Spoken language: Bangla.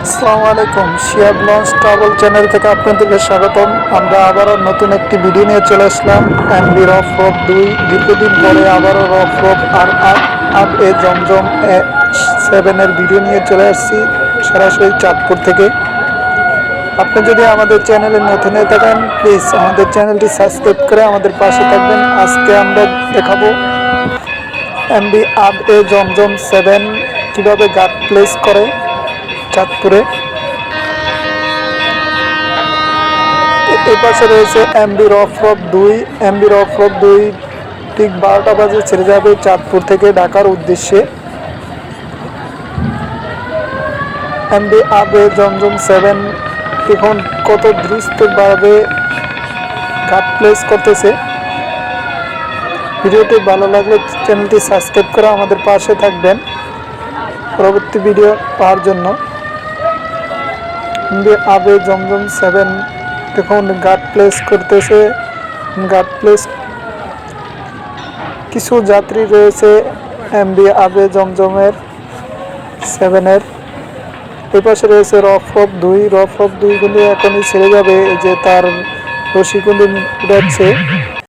আসসালামু আলাইকুম, শিয়াব লঞ্চ ট্রাভেল চ্যানেল থেকে আপনাদেরকে স্বাগতম। আমরা আবারও নতুন একটি ভিডিও নিয়ে চলে আসলাম। এমবি রফ রোড 2 দীর্ঘদিন পরে আবারও রফ রোড আর আব এ জমজম 7-এর ভিডিও নিয়ে চলে আসছি সরাসরি চাঁদপুর থেকে। আপনি যদি আমাদের চ্যানেলে নতুন হয়ে থাকেন, প্লিজ আমাদের চ্যানেলটি সাবস্ক্রাইব করে আমাদের পাশে থাকবেন। আজকে আমরা দেখাবো এমবি আব এ জমজম 7 কীভাবে গার্ড প্লেস করে চাঁদপুরে। এই পাশে রয়েছে MB Rauf road 2। MB Rauf road 2 ঠিক 12টা বাজে ছেড়ে যাবে চাঁদপুর থেকে ঢাকার উদ্দেশ্যে। এমবি আবে জমজম 7 এখন কত দ্রুতভাবে গার্ড প্লেস করতেছে। ভিডিওটি ভালো লাগলে চ্যানেলটি সাবস্ক্রাইব করে আমাদের পাশে থাকবেন পরবর্তী ভিডিও পাওয়ার জন্য। এমবি আবে জমজম 7 দেখুন গার্ড প্লেস করতেছে। গার্ড প্লেস কিছু যাত্রী রয়েছে এমবি আবে জমজমের 7-এর। এই পাশে রয়েছে রফ রফ 2। রফ রফ 2 কিন্তু এখনই ছেড়ে যাবে, এই যে তার রশিগুলি উড়াচ্ছে।